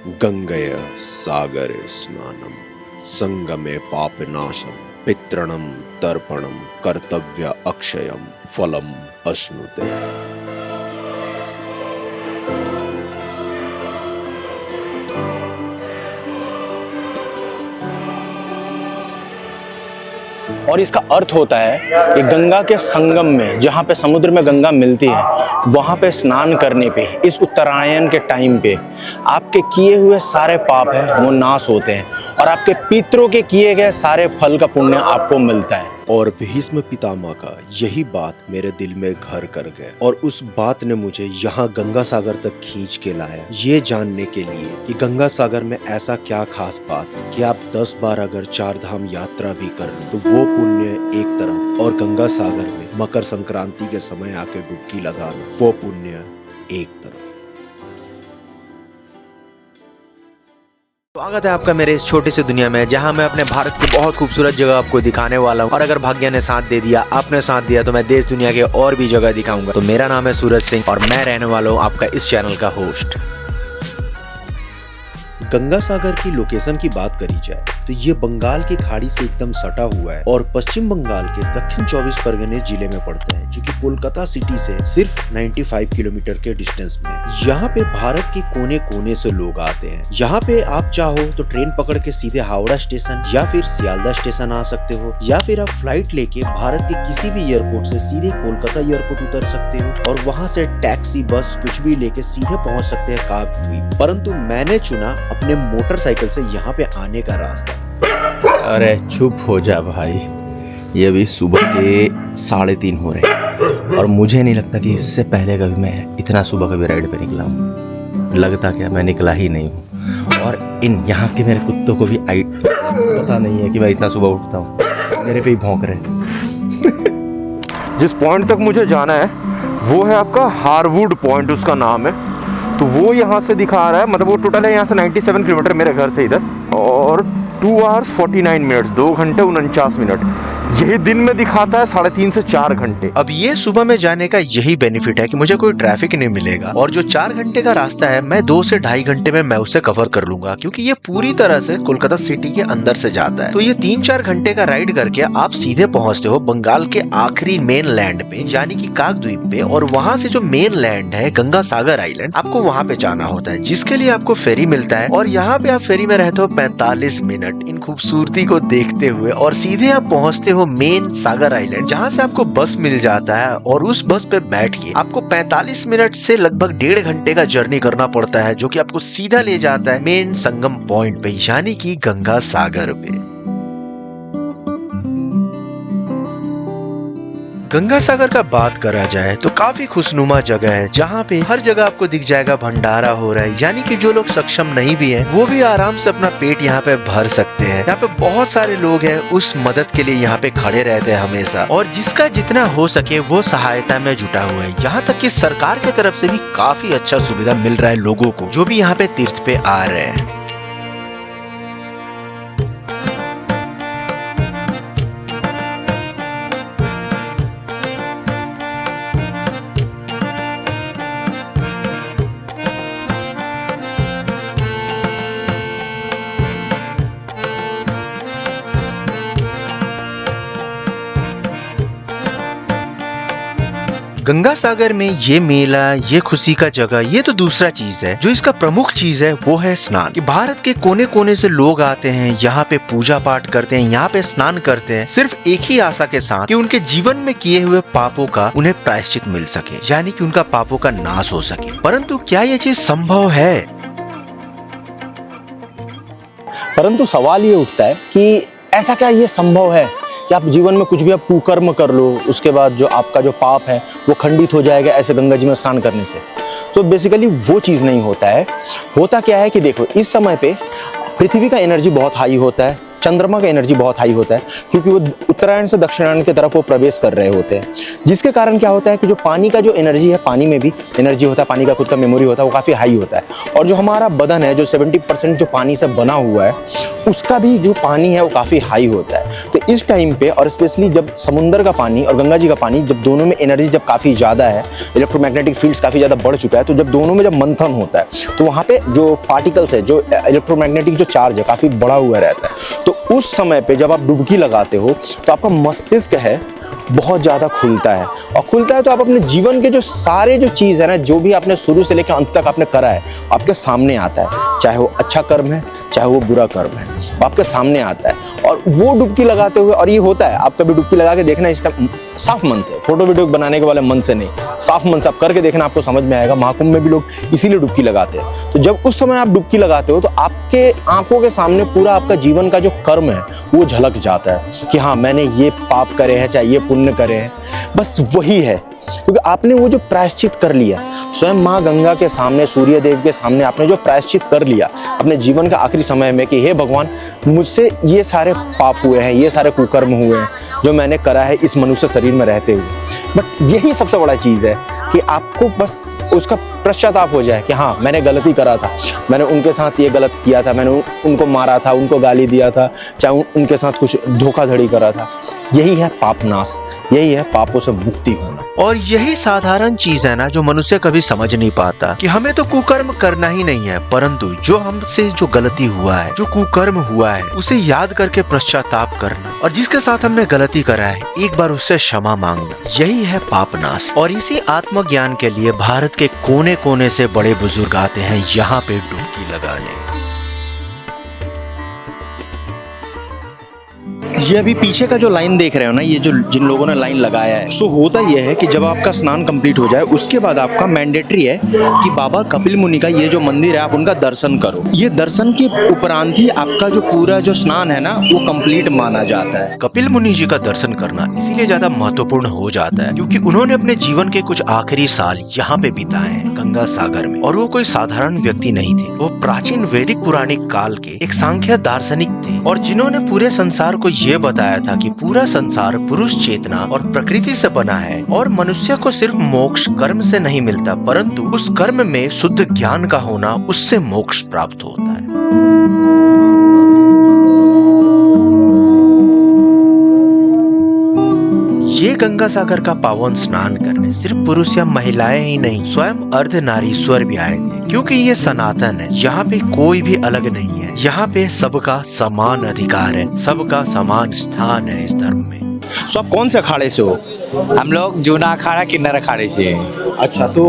गंगया सागरे स्नानम संगमे पापनाशम पितृणम तर्पणम कर्तव्य अक्षयम फलम अश्नुते। और इसका अर्थ होता है कि गंगा के संगम में, जहाँ पे समुद्र में गंगा मिलती है, वहाँ पे स्नान करने पे इस उत्तरायण के टाइम पे आपके किए हुए सारे पाप हैं वो नाश होते हैं और आपके पितरों के किए गए सारे फल का पुण्य आपको मिलता है। और भीष्म पितामह का यही बात मेरे दिल में घर कर गया और उस बात ने मुझे यहाँ गंगा सागर तक खींच के लाया, ये जानने के लिए कि गंगा सागर में ऐसा क्या खास बात है कि आप 10 बार अगर 4 धाम यात्रा भी कर लो तो वो पुण्य एक तरफ, और गंगा सागर में मकर संक्रांति के समय आके डुबकी लगाना वो पुण्य एक तरफ। स्वागत है आपका मेरे इस छोटी सी दुनिया में, जहां मैं अपने भारत की बहुत खूबसूरत जगह आपको दिखाने वाला हूं। और अगर भाग्य ने साथ दे दिया, आपने साथ दिया, तो मैं देश दुनिया के और भी जगह दिखाऊंगा। तो मेरा नाम है सूरज सिंह और मैं रहने वाला हूं आपका इस चैनल का होस्ट। गंगा सागर की लोकेशन की बात करी जाए तो ये बंगाल की खाड़ी से एकदम सटा हुआ है और पश्चिम बंगाल के दक्षिण 24 परगने जिले में पड़ता है, जो कि कोलकाता सिटी से सिर्फ 95 किलोमीटर के डिस्टेंस में है। यहाँ पे भारत के कोने कोने से लोग आते हैं। यहाँ पे आप चाहो तो ट्रेन पकड़ के सीधे हावड़ा स्टेशन या फिर सियालदा स्टेशन आ सकते हो, या फिर आप फ्लाइट लेके भारत के किसी भी एयरपोर्ट से सीधे कोलकाता एयरपोर्ट उतर सकते हो और वहाँ से टैक्सी बस कुछ भी लेके सीधे पहुँच सकते हैं काकद्वीप। परंतु मैंने चुना अपने मोटरसाइकिल से यहाँ पे आने का रास्ता। अरे चुप हो जा भाई, ये अभी सुबह के 3:30 हो रहे हैं और मुझे नहीं लगता कि इससे पहले कभी मैं इतना सुबह कभी राइड पे निकला हूँ। लगता क्या मैं निकला ही नहीं हूँ। और इन यहाँ के मेरे कुत्तों को भी पता नहीं है कि मैं इतना सुबह उठता हूँ, मेरे पे ही भौंक रहे। जिस पॉइंट तक मुझे जाना है वो है आपका हारवुड पॉइंट, उसका नाम है। तो वो यहाँ से दिखा रहा है, मतलब वो टोटल है यहाँ से 97 किलोमीटर मेरे घर से इधर, और 2 hours 49 minutes, 2 घंटे 49 मिनट। यही दिन में दिखाता है 3.5 से 4 घंटे। अब ये सुबह में जाने का यही बेनिफिट है कि मुझे कोई ट्रैफिक नहीं मिलेगा और जो 4 घंटे का रास्ता है मैं 2 से 2.5 घंटे में मैं उसे कवर कर लूंगा, क्योंकि ये पूरी तरह से कोलकाता सिटी के अंदर से जाता है। तो ये 3-4 घंटे का राइड करके आप सीधे पहुंचते हो बंगाल के आखिरी मेन लैंड पे, यानी कि काकद्वीप पे। और वहाँ से जो मेन लैंड है गंगा सागर आइलैंड, आपको वहाँ पे जाना होता है, जिसके लिए आपको फेरी मिलता है। और यहाँ पे आप फेरी में रहते हो 45 मिनट इन खूबसूरती को देखते हुए, और सीधे आप पहुँचते हो मेन सागर आइलैंड, जहाँ से आपको बस मिल जाता है। और उस बस पे बैठ के आपको 45 मिनट से लगभग 1.5 घंटे का जर्नी करना पड़ता है, जो कि आपको सीधा ले जाता है मेन संगम पॉइंट पे, यानी कि गंगा सागर पे। गंगा सागर का बात करा जाए तो काफी खुशनुमा जगह है, जहाँ पे हर जगह आपको दिख जाएगा भंडारा हो रहा है, यानी कि जो लोग सक्षम नहीं भी हैं वो भी आराम से अपना पेट यहाँ पे भर सकते हैं। यहाँ पे बहुत सारे लोग हैं उस मदद के लिए यहाँ पे खड़े रहते हैं हमेशा, और जिसका जितना हो सके वो सहायता में जुटा हुआ है। यहाँ तक कि सरकार की तरफ से भी काफी अच्छा सुविधा मिल रहा है लोगों को जो भी यहाँ पे तीर्थ पे आ रहे हैं। गंगा सागर में ये मेला, ये खुशी का जगह, ये तो दूसरा चीज है। जो इसका प्रमुख चीज है वो है स्नान। कि भारत के कोने कोने से लोग आते हैं यहाँ पे, पूजा पाठ करते हैं, यहाँ पे स्नान करते हैं, सिर्फ एक ही आशा के साथ कि उनके जीवन में किए हुए पापों का उन्हें प्रायश्चित मिल सके, यानी कि उनका पापों का नाश हो सके। परंतु क्या ये चीज संभव है? परंतु सवाल ये उठता है कि ऐसा क्या ये संभव है कि आप जीवन में कुछ भी आप कुकर्म कर लो, उसके बाद जो आपका जो पाप है वो खंडित हो जाएगा ऐसे गंगा जी में स्नान करने से? तो बेसिकली वो चीज़ नहीं होता है। होता क्या है कि देखो, इस समय पे पृथ्वी का एनर्जी बहुत हाई होता है, चंद्रमा का एनर्जी बहुत हाई होता है, क्योंकि वो उत्तरायण से दक्षिणायन की तरफ वो प्रवेश कर रहे होते हैं, जिसके कारण क्या होता है कि जो पानी का जो एनर्जी है, पानी में भी एनर्जी होता है, पानी का खुद का मेमोरी होता है, वो काफ़ी हाई होता है। और जो हमारा बदन है, जो 70% जो पानी से बना हुआ है, उसका भी जो पानी है वो काफ़ी हाई होता है। तो इस टाइम पे, और स्पेशली जब समुद्र का पानी और गंगा जी का पानी, जब दोनों में एनर्जी जब काफ़ी ज़्यादा है, इलेक्ट्रोमैग्नेटिक फील्ड्स काफ़ी ज़्यादा बढ़ चुका है, तो जब दोनों में जब मंथन होता है तो वहाँ पे जो पार्टिकल्स है, जो इलेक्ट्रोमैग्नेटिक जो चार्ज है, काफ़ी बढ़ा हुआ रहता है। तो उस समय पे जब आप डुबकी लगाते हो तो आपका मस्तिष्क है बहुत ज़्यादा खुलता है, और खुलता है तो आप अपने जीवन के जो सारे जो चीज़ है ना, जो भी आपने शुरू से लेकर अंत तक आपने करा है, आपके सामने आता है। चाहे वो अच्छा कर्म है, चाहे वो बुरा कर्म है, वो आपके सामने आता है। और वो डुबकी लगाते हुए, और ये होता है, आप कभी डुबकी लगा के देखना इस टाइम साफ मन से, फोटो वीडियो बनाने के वाले मन से नहीं, साफ मन से आप करके देखना, आपको समझ में आएगा। महाकुंभ में भी लोग इसीलिए डुबकी लगाते हैं। तो जब उस समय आप डुबकी लगाते हो तो आपके आंखों के सामने पूरा आपका जीवन का जो कर्म है वो झलक जाता है कि हाँ, मैंने ये पाप करे हैं, चाहे ये पुण्य करे हैं, बस वही है, क्योंकि आपने वो जो प्रायश्चित कर लिया स्वयं माँ गंगा के सामने, सूर्य देव के सामने, आपने जो प्रायश्चित कर लिया अपने जीवन का आखिरी समय में कि हे भगवान, मुझसे ये सारे पाप हुए हैं, ये सारे कुकर्म हुए हैं जो मैंने करा है इस मनुष्य शरीर में रहते हुए। बट यही सबसे बड़ा चीज़ है कि आपको बस उसका पश्चाताप हो जाए कि हाँ, मैंने गलती करा था, मैंने उनके साथ ये गलत किया था, मैंने उनको मारा था, उनको गाली दिया था, चाहे उनके साथ कुछ धोखाधड़ी करा था। यही है पापनाश, यही है पापों से मुक्ति होना। और यही साधारण चीज है ना जो मनुष्य कभी समझ नहीं पाता कि हमें तो कुकर्म करना ही नहीं है, परंतु जो हमसे जो गलती हुआ है, जो कुकर्म हुआ है, उसे याद करके पश्चाताप करना, और जिसके साथ हमने गलती करा है एक बार उससे क्षमा मांगना, यही है पापनाश। और इसी आत्मज्ञान के लिए भारत के कोने कोने से बड़े बुजुर्ग आते हैं यहाँ पे डुबकी लगाने। ये अभी पीछे का जो लाइन देख रहे हो ना, ये जो जिन लोगों ने लाइन लगाया है, सो होता यह है कि जब आपका स्नान कंप्लीट हो जाए उसके बाद आपका मैंडेटरी है कि बाबा कपिल मुनि का ये जो मंदिर है आप उनका दर्शन करो। ये दर्शन के उपरांत ही आपका जो पूरा जो स्नान है ना वो कंप्लीट माना जाता है। कपिल मुनि जी का दर्शन करना इसीलिए ज्यादा महत्वपूर्ण हो जाता है क्योंकि उन्होंने अपने जीवन के कुछ आखिरी साल यहाँ पे बिताए हैं गंगा सागर में, और वो कोई साधारण व्यक्ति नहीं थे। वो प्राचीन वैदिक पुराणिक काल के एक सांख्य दार्शनिक थे, और जिन्होंने पूरे संसार को ये बताया था कि पूरा संसार पुरुष चेतना और प्रकृति से बना है, और मनुष्य को सिर्फ मोक्ष कर्म से नहीं मिलता, परंतु उस कर्म में शुद्ध ज्ञान का होना, उससे मोक्ष प्राप्त होता है। ये गंगा सागर का पावन स्नान करने सिर्फ पुरुष या महिलाएं ही नहीं, स्वयं अर्धनारीश्वर भी आए थे, क्योंकि ये सनातन है। यहाँ पे कोई भी अलग नहीं है, यहाँ पे सबका समान अधिकार है, सबका समान स्थान है इस धर्म में। सो आप कौन से अखाड़े से हो? हम लोग जूना अखाड़ा किन्नर अखाड़े से हैं। अच्छा, तो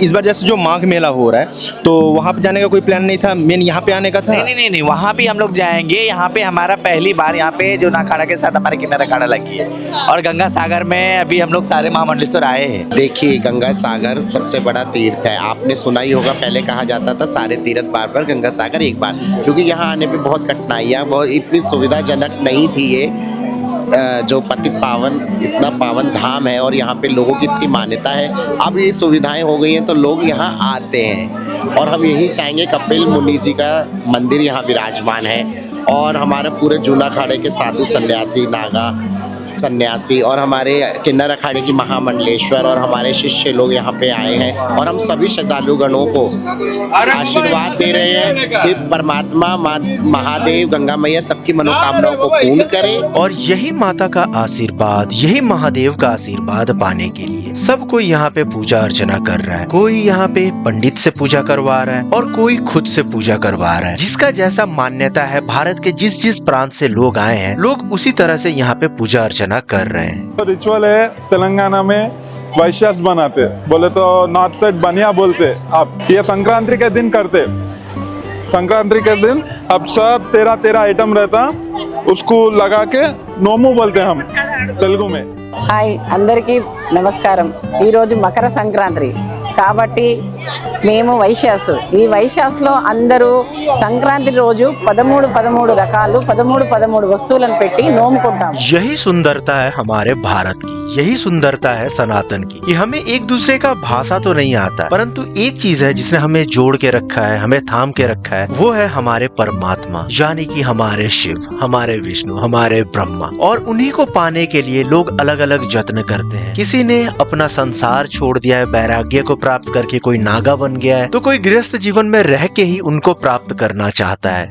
इस बार जैसे जो माघ मेला हो रहा है तो वहाँ पे जाने का कोई प्लान नहीं था? मेन यहाँ पे आने का था? नहीं, वहाँ भी हम लोग जाएंगे। यहाँ पे हमारा पहली बार यहाँ पे जूना अखाड़ा के साथ हमारे किन्नर अखाड़ा लगी है, और गंगा सागर में अभी हम लोग सारे महामंडलेश्वर आए हैं। देखिए, गंगा सागर सबसे बड़ा तीर्थ है। आपने सुना ही होगा, पहले कहा जाता था सारे तीर्थ बार गंगा सागर एक बार, क्योंकि यहाँ आने पे बहुत कठिनाइयाँ, बहुत इतनी सुविधाजनक नहीं थी ये जो पतित पावन, इतना पावन धाम है, और यहाँ पे लोगों की इतनी मान्यता है। अब ये सुविधाएं हो गई हैं तो लोग यहाँ आते हैं, और हम यही चाहेंगे कपिल मुनि जी का मंदिर यहाँ विराजमान है, और हमारे पूरे जूना अखाड़े के साधु सन्यासी, नागा सन्यासी, और हमारे किन्नर अखाड़े की महामंडलेश्वर और हमारे शिष्य लोग यहाँ पे आए हैं, और हम सभी श्रद्धालु गणों को आशीर्वाद दे रहे हैं कि परमात्मा महादेव, गंगा मैया सबकी मनोकामनाओं को पूर्ण करे। और यही माता का आशीर्वाद, यही महादेव का आशीर्वाद पाने के लिए सब कोई यहाँ पे पूजा अर्चना कर रहा है। कोई यहाँ पे पंडित से पूजा करवा रहा है, और कोई खुद से पूजा करवा रहा है। जिसका जैसा मान्यता है, भारत के जिस जिस प्रांत से लोग आए हैं, लोग उसी तरह से यहाँ पे पूजा अर्चना कर रहे हैं। तो रिचुअल है तेलंगाना में वैश्यास बनाते, बोले तो नॉर्थ साइड बनिया बोलते। अब ये संक्रांति के दिन करते, संक्रांति के दिन अब सब 13 आइटम रहता, उसको लगा के नोमू बोलते हम तेलुगु में। హాయ్ అందరికీ నమస్కారం। ఈరోజు మకర సంక్రాంతి కాబట్టి మేము వైశ్యాసు ఈ వైశ్యాసులో అందరూ సంక్రాంతి రోజు 13 రకాలు 13 వస్తువులను పెట్టి నోముకుంటాం. यही सुंदरता है हमारे भारत की, यही सुंदरता है सनातन की कि हमें एक दूसरे का भाषा तो नहीं आता, परंतु एक चीज है जिसने हमें जोड़ के रखा है, हमें थाम के रखा है, वो है हमारे परमात्मा, यानी कि हमारे शिव, हमारे विष्णु, हमारे ब्रह्मा। और उन्हीं को पाने के लिए लोग अलग अलग जत्न करते हैं। किसी ने अपना संसार छोड़ दिया है, वैराग्य को प्राप्त करके कोई नागा बन गया है, तो कोई गृहस्थ जीवन में रह के ही उनको प्राप्त करना चाहता है।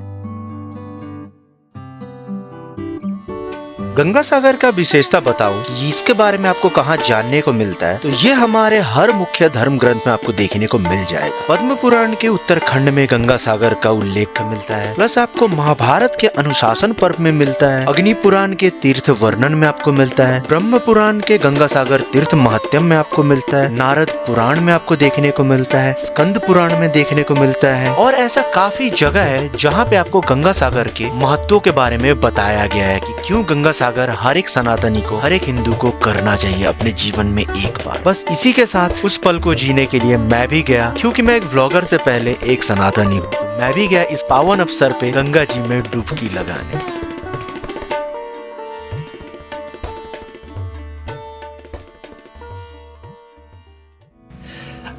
गंगा सागर का विशेषता बताऊं कि इसके बारे में आपको कहाँ जानने को मिलता है, तो ये हमारे हर मुख्य धर्म ग्रंथ में आपको देखने को मिल जाएगा। पद्म पुराण के उत्तरखंड में गंगा सागर का उल्लेख मिलता है, प्लस आपको महाभारत के अनुशासन पर्व में मिलता है, अग्नि पुराण के तीर्थ वर्णन में आपको मिलता है, ब्रह्म पुराण के गंगा सागर तीर्थ महात्म्य में आपको मिलता है, नारद पुराण में आपको देखने को मिलता है, स्कंद पुराण में देखने को मिलता है, और ऐसा काफी जगह है जहाँ पे आपको गंगा सागर के महत्व के बारे में बताया गया है कि क्यों गंगा सागर हर एक सनातनी को, हर एक हिंदू को करना चाहिए अपने जीवन में एक बार। बस इसी के साथ उस पल को जीने के लिए मैं भी गया, क्योंकि मैं एक व्लॉगर से पहले एक सनातनी हूँ, तो मैं भी गया इस पावन अवसर पे गंगा जी में डुबकी लगाने।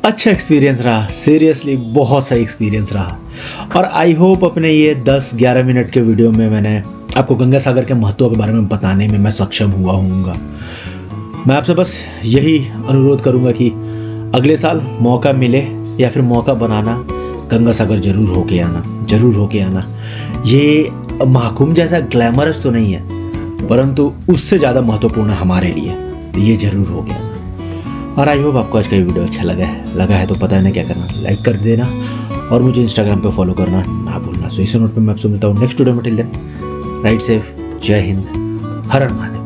अच्छा एक्सपीरियंस रहा, सीरियसली बहुत सही एक्सपीरियंस रहा। और आई होप अपने ये 10-11 मिनट के वीडियो में मैंने आपको गंगा सागर के महत्व के बारे में बताने में मैं सक्षम हुआ हूँगा। मैं आपसे बस यही अनुरोध करूँगा कि अगले साल मौका मिले या फिर मौका बनाना, गंगा सागर जरूर होके आना, जरूर होके आना। ये महाकुंभ जैसा ग्लैमरस तो नहीं है, परंतु उससे ज़्यादा महत्वपूर्ण हमारे लिए, तो ये जरूर हो गया। और आई होप आपको आज का ये वीडियो अच्छा लगा है तो पता है ना क्या करना, लाइक कर देना और मुझे इंस्टाग्राम पे फॉलो करना ना भूलना। सो इस नोट पे मैं आपसे मिलता हूँ नेक्स्ट वीडियो में। टिल देन राइट सेफ, जय हिंद, हर हर महादेव।